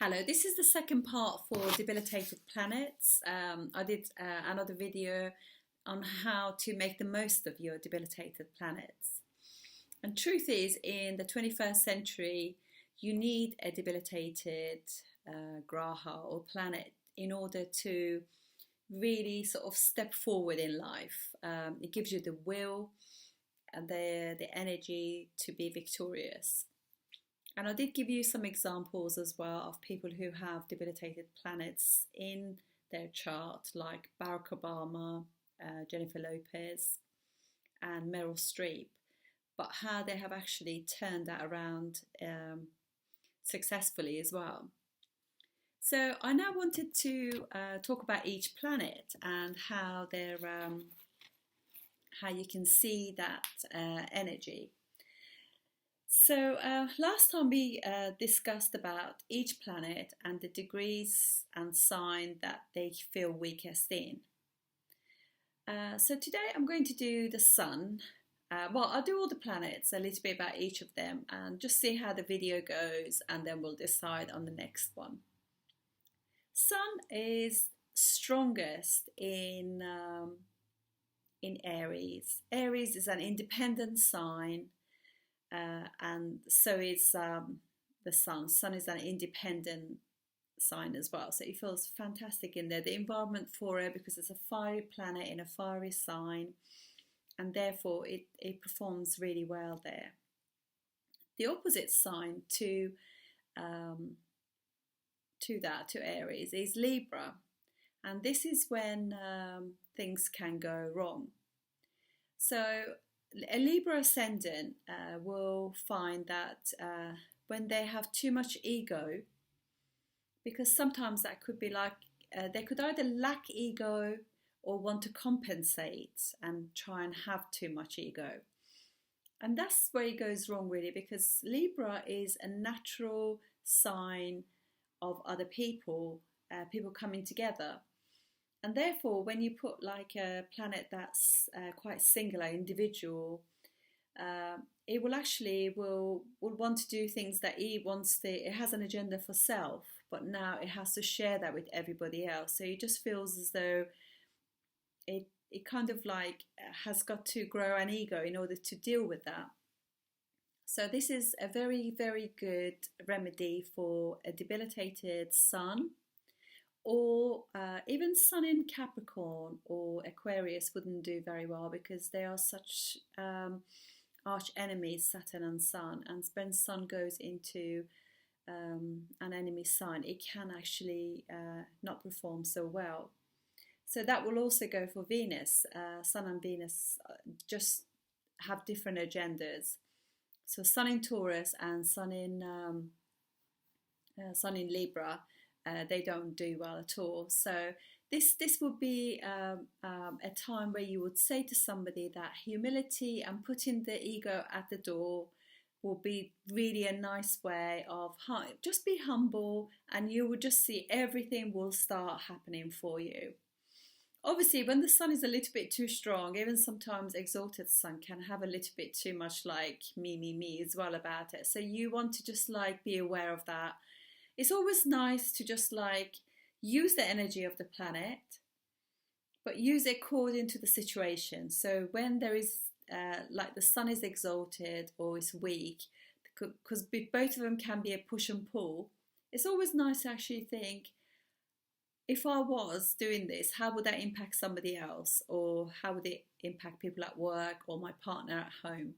Hello, this is the second part for debilitated planets. I did another video on how to make the most of your debilitated planets. And truth is, in the 21st century, you need a debilitated graha or planet in order to really sort of step forward in life. It gives you the will and the energy to be victorious. And I did give you some examples as well of people who have debilitated planets in their chart, like Barack Obama, Jennifer Lopez, and Meryl Streep, but how they have actually turned that around successfully as well. So I now wanted to talk about each planet and how they're, how you can see that energy. So last time we discussed about each planet and the degrees and sign that they feel weakest in. So today I'm going to do the Sun. Well, I'll do all the planets, a little bit about each of them, and just see how the video goes, and then we'll decide on the next one. Sun is strongest in Aries. Aries is an independent sign. And so is the Sun. Sun is an independent sign as well, so it feels fantastic in there. The environment for it, because it's a fiery planet in a fiery sign, and therefore it performs really well there. The opposite sign to Aries is Libra, and this is when things can go wrong. So a Libra ascendant will find that when they have too much ego, because sometimes that could be like they could either lack ego or want to compensate and try and have too much ego. And that's where it goes wrong, really, because Libra is a natural sign of other people, people coming together. And therefore, when you put like a planet that's quite singular, individual, it will actually will want to do things that it has an agenda for self, but now it has to share that with everybody else. So it just feels as though it kind of like has got to grow an ego in order to deal with that. So this is a very, very good remedy for a debilitated Sun. Or even Sun in Capricorn or Aquarius wouldn't do very well, because they are such arch enemies, Saturn and Sun. And when Sun goes into an enemy sign, it can actually not perform so well. So that will also go for Venus. Sun and Venus just have different agendas. So Sun in Taurus and Sun in Libra, they don't do well at all. So this would be a time where you would say to somebody that humility and putting the ego at the door will be really a nice way of just be humble, and you will just see everything will start happening for you. Obviously, when the Sun is a little bit too strong, even sometimes exalted Sun can have a little bit too much like me as well about it. So you want to just like be aware of that. It's always nice to just like use the energy of the planet, but use it according to the situation. So when there is like the Sun is exalted or is weak, because both of them can be a push and pull, it's always nice to actually think, if I was doing this, how would that impact somebody else? Or how would it impact people at work or my partner at home?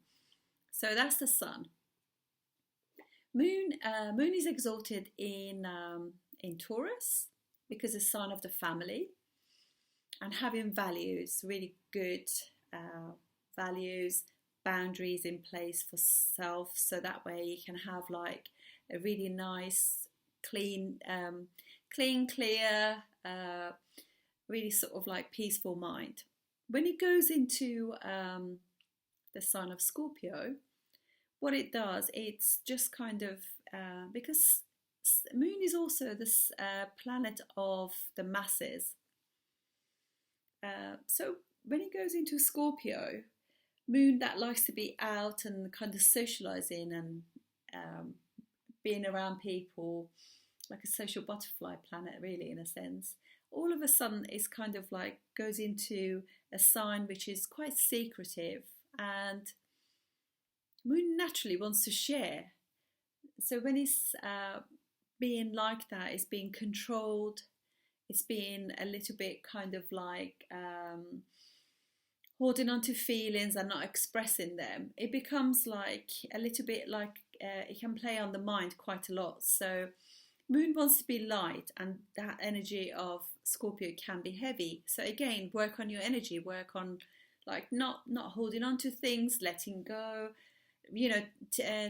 So that's the Sun. Moon is exalted in Taurus, because it's a sign of the family and having values, really good values, boundaries in place for self, so that way you can have like a really nice, clear, really sort of like peaceful mind. When it goes into the sign of Scorpio, what it does, it's just kind of, because Moon is also this planet of the masses. So when it goes into Scorpio, Moon that likes to be out and kind of socializing and being around people, like a social butterfly planet, really, in a sense. All of a sudden, it's kind of like goes into a sign which is quite secretive, and Moon naturally wants to share. So when it's being like that, it's being controlled, it's being a little bit kind of like holding on to feelings and not expressing them, it becomes like a little bit like it can play on the mind quite a lot. So Moon wants to be light, and that energy of Scorpio can be heavy. So again, work on your energy, work on like not holding on to things, letting go. You know,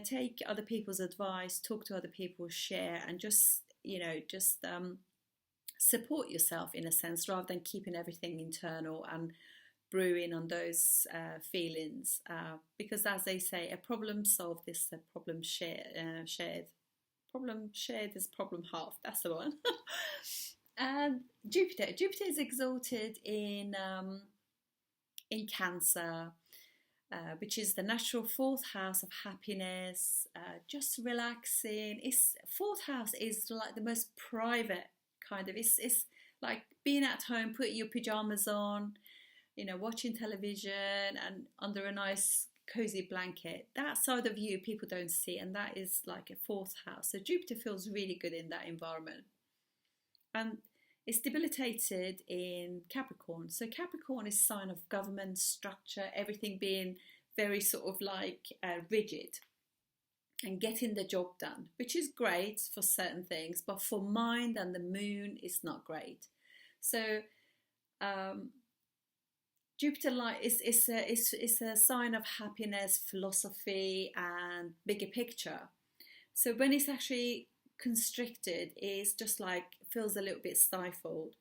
take other people's advice, talk to other people, share, and just support yourself in a sense, rather than keeping everything internal and brewing on those feelings. Because as they say, a problem solved is a problem shared. Problem shared is problem halved. That's the one. And Jupiter is exalted in Cancer, which is the natural fourth house of happiness, just relaxing. It's fourth house is like the most private kind of. It's like being at home, putting your pajamas on, watching television and under a nice cozy blanket. That side of you people don't see, and that is like a fourth house. So Jupiter feels really good in that environment. And it's debilitated in Capricorn. So Capricorn is a sign of government structure, everything being very sort of like rigid and getting the job done, which is great for certain things, but for mind and the moon, it's not great. So Jupiter is a sign of happiness, philosophy, and bigger picture. So when it's actually constricted, it's just like feels a little bit stifled.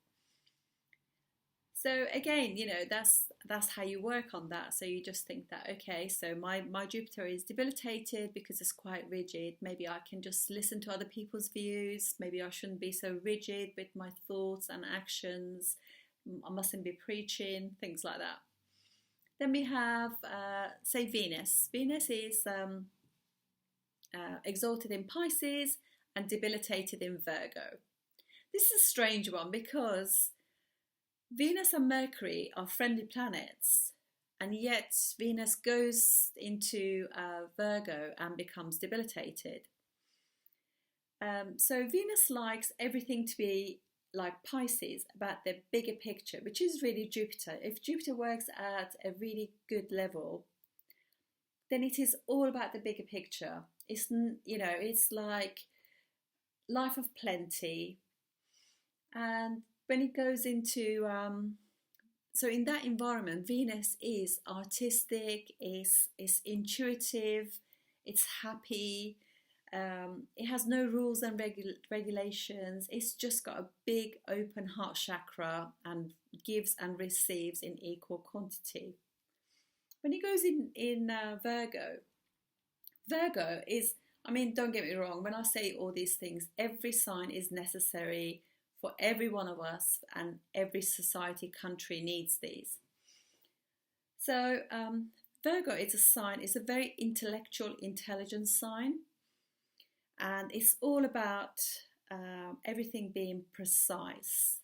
So again, that's how you work on that. So you just think that, okay, so my Jupiter is debilitated because it's quite rigid. Maybe I can just listen to other people's views. Maybe I shouldn't be so rigid with my thoughts and actions. I mustn't be preaching, things like that. Then we have, say, Venus. Venus is exalted in Pisces and debilitated in Virgo. This is a strange one because Venus and Mercury are friendly planets, and yet Venus goes into Virgo and becomes debilitated. So Venus likes everything to be like Pisces, about the bigger picture, which is really Jupiter. If Jupiter works at a really good level, then it is all about the bigger picture. It's like life of plenty. And when it goes into so in that environment, Venus is artistic, is intuitive, it's happy. It has no rules and regulations. It's just got a big open heart chakra and gives and receives in equal quantity. When it goes in Virgo is, don't get me wrong, when I say all these things, every sign is necessary for every one of us, and every society, country needs these. So Virgo is a sign, it's a very intellectual, intelligent sign. And it's all about everything being precise,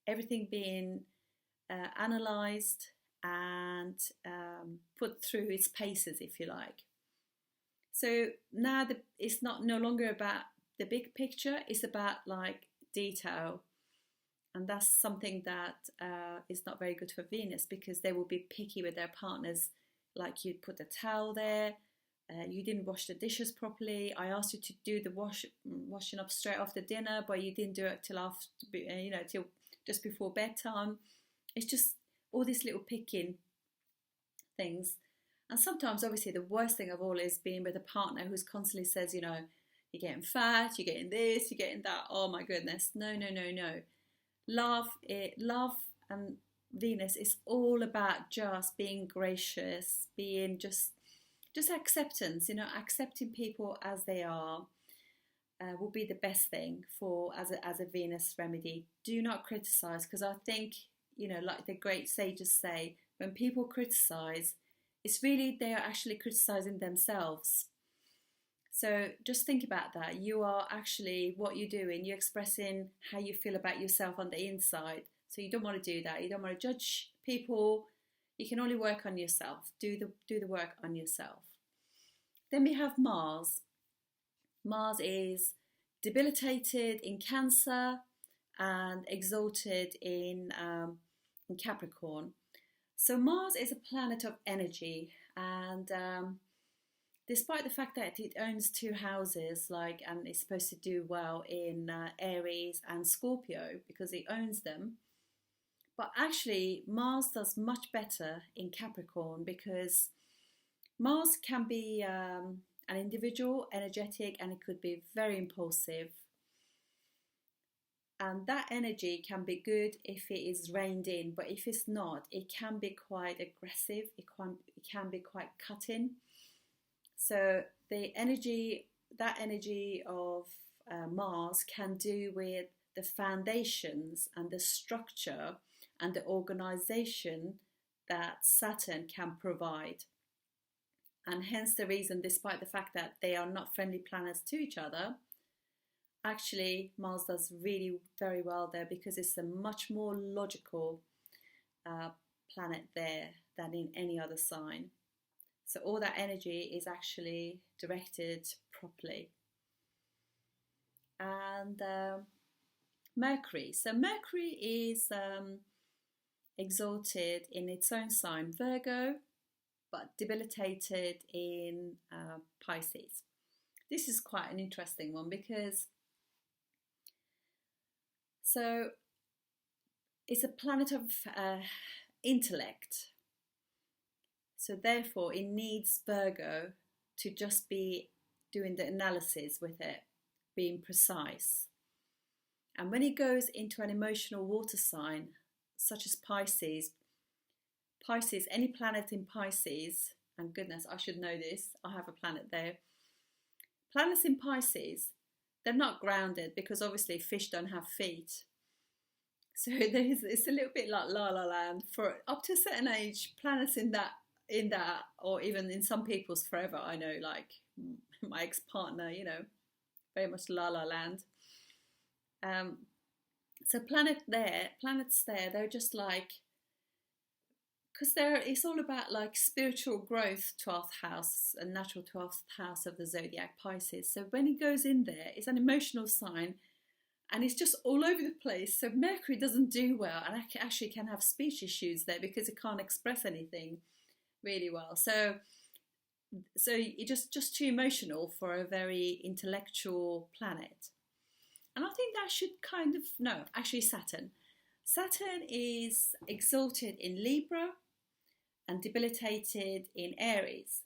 everything being analysed and put through its paces, if you like. So now it's no longer about the big picture, it's about like detail. And that's something that is not very good for Venus, because they will be picky with their partners. Like, you put a towel there, you didn't wash the dishes properly. I asked you to do the washing up straight after dinner, but you didn't do it till after, till just before bedtime. It's just all these little picking things. And sometimes, obviously, the worst thing of all is being with a partner who's constantly says, you're getting fat, you're getting this, you're getting that. Oh my goodness, no. Love and Venus is all about just being gracious, being just acceptance. Accepting people as they are will be the best thing for as a Venus remedy. Do not criticize, because I think, like the great sages say, when people criticize, it's really they are actually criticizing themselves. So just think about that. You are actually, what you're doing, you're expressing how you feel about yourself on the inside. So you don't want to do that. You don't want to judge people. You can only work on yourself. Do the work on yourself. Then we have Mars. Mars is debilitated in Cancer and exalted in Capricorn. So Mars is a planet of energy, and despite the fact that it owns two houses, and it's supposed to do well in Aries and Scorpio because it owns them, but actually Mars does much better in Capricorn because Mars can be an individual, energetic, and it could be very impulsive. And that energy can be good if it is reined in, but if it's not, it can be quite aggressive, it can be quite cutting. So that energy of Mars can do with the foundations and the structure and the organization that Saturn can provide. And hence the reason, despite the fact that they are not friendly planets to each other, actually Mars does really very well there because it's a much more logical planet there than in any other sign. So all that energy is actually directed properly. And Mercury. So Mercury is exalted in its own sign, Virgo, but debilitated in Pisces. This is quite an interesting one because it's a planet of intellect. So therefore it needs Virgo to just be doing the analysis with it, being precise. And when it goes into an emotional water sign, such as Pisces, any planet in Pisces, and goodness, I should know this, I have a planet there. Planets in Pisces, they're not grounded because obviously fish don't have feet. So it's a little bit like La La Land. For up to a certain age, planets in that, or even in some people's forever, I know, like my ex-partner, very much La La Land. So planets there, they're just like, because it's all about like spiritual growth, 12th house, a natural 12th house of the zodiac, Pisces. So when it goes in there, it's an emotional sign and it's just all over the place. So Mercury doesn't do well and actually can have speech issues there because it can't express anything really well. So it's just too emotional for a very intellectual planet. And I think that should Saturn. Saturn is exalted in Libra and debilitated in Aries.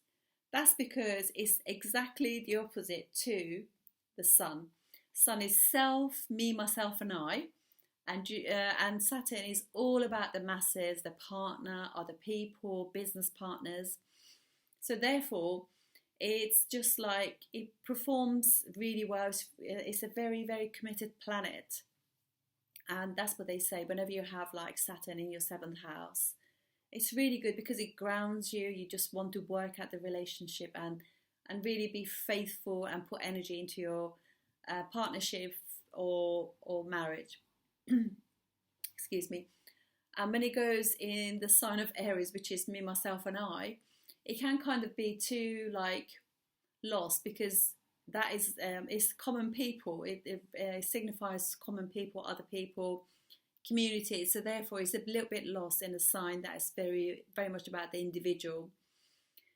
That's because it's exactly the opposite to the Sun. Sun is self, me, myself, and I. And Saturn is all about the masses, the partner, other people, business partners. So therefore, it's just like it performs really well. It's a very, very committed planet. And that's what they say whenever you have like Saturn in your 7th house. It's really good because it grounds you. You just want to work at the relationship and really be faithful and put energy into your partnership or marriage. Excuse me. And when it goes in the sign of Aries, which is me, myself, and I, it can kind of be too like lost because that is it's common people. It signifies common people, other people, community. So therefore, it's a little bit lost in a sign that is very, very much about the individual.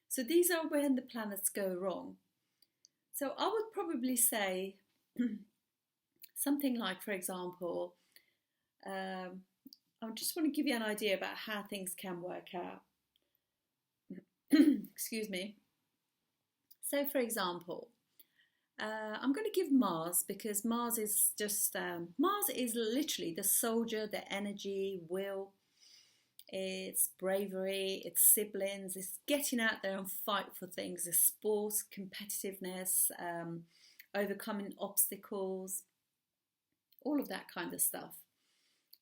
So these are when the planets go wrong. So I would probably say something like, for example, I just want to give you an idea about how things can work out. Excuse me. So, for example, I'm going to give Mars because Mars is just Mars is literally the soldier, the energy, will. It's bravery, it's siblings, it's getting out there and fight for things, it's sports, competitiveness, overcoming obstacles, all of that kind of stuff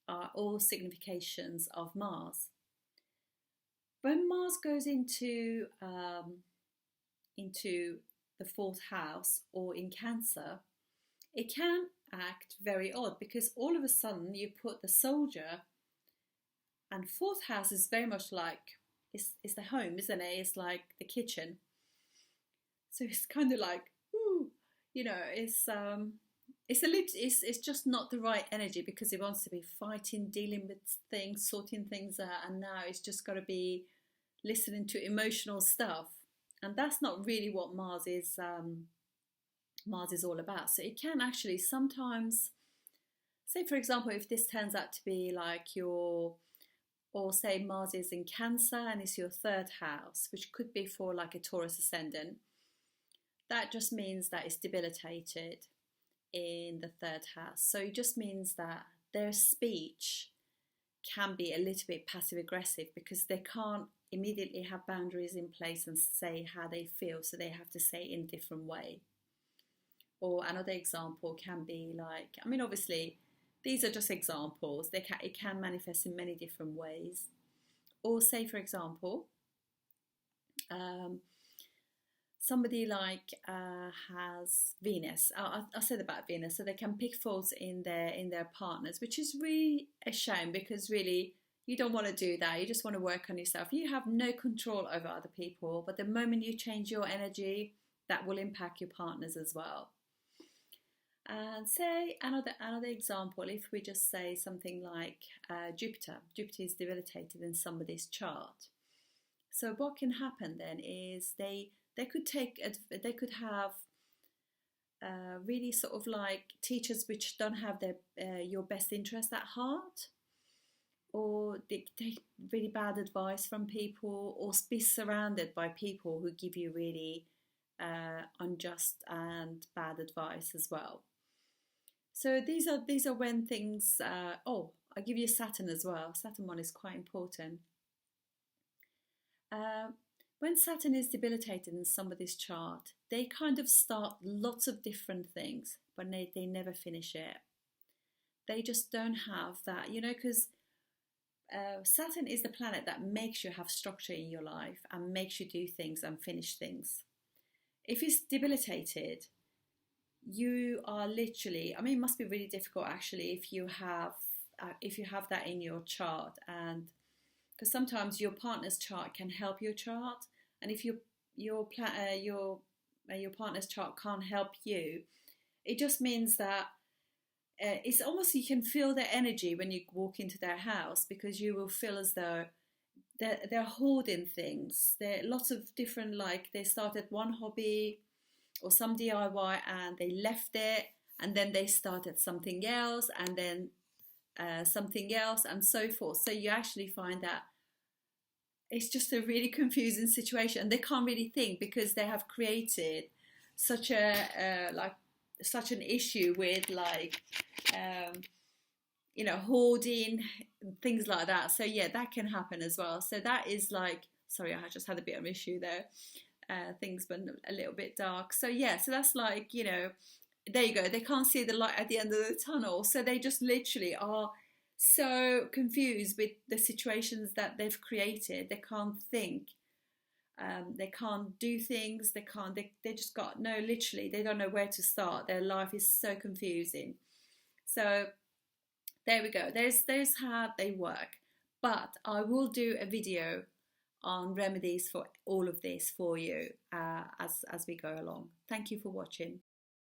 are all significations of Mars. When Mars goes into the the fourth house or in Cancer, it can act very odd because all of a sudden you put the Soldier, and fourth house is very much like it's the home, isn't it? It's like the kitchen. So it's kind of like, ooh, you know, it's just not the right energy because it wants to be fighting, dealing with things, sorting things out, and now it's just got to be listening to emotional stuff, and that's not really what Mars is. Mars is all about. So it can actually sometimes, say for example, if this turns out to be like your, or say Mars is in Cancer and it's your third house, which could be for like a Taurus ascendant, that just means that it's debilitated in the third house. So it just means that their speech can be a little bit passive aggressive because they can't immediately have boundaries in place and say how they feel, so they have to say it in a different way. Or another example can be like, I mean, obviously, these are just examples. It can manifest in many different ways. Or say, for example, somebody like has Venus. I said about Venus, so they can pick faults in their partners, which is really a shame because really you don't want to do that. You just want to work on yourself. You have no control over other people, but the moment you change your energy, that will impact your partners as well. And say another example, if we just say something like Jupiter is debilitated in somebody's chart. So what can happen then is they could have really sort of like teachers which don't have your best interest at heart, or they take really bad advice from people, or be surrounded by people who give you really unjust and bad advice as well. So these are when things. I give you Saturn as well. Saturn one is quite important. When Saturn is debilitated in somebody's chart, they kind of start lots of different things, but they never finish it. They just don't have that, because Saturn is the planet that makes you have structure in your life and makes you do things and finish things. If it's debilitated, you are literally, it must be really difficult actually if you have that in your chart, and because sometimes your partner's chart can help your chart, and if your partner's chart can't help you, it just means that it's almost, you can feel their energy when you walk into their house, because you will feel as though they're hoarding things. There are lots of different, like they started one hobby or some DIY and they left it, and then they started something else, and then something else, and so forth. So you actually find that it's just a really confusing situation, and they can't really think because they have created such an issue with hoarding, things like that. So yeah, that can happen as well. So that is like, sorry, I just had a bit of an issue there. Things went a little bit dark. So yeah, so that's like, there you go. They can't see the light at the end of the tunnel. So they just literally are so confused with the situations that they've created. They can't think. They can't do things. They just got, no, literally, they don't know where to start. Their life is so confusing. So there we go. There's how they work. But I will do a video on remedies for all of this for you as we go along. Thank you for watching.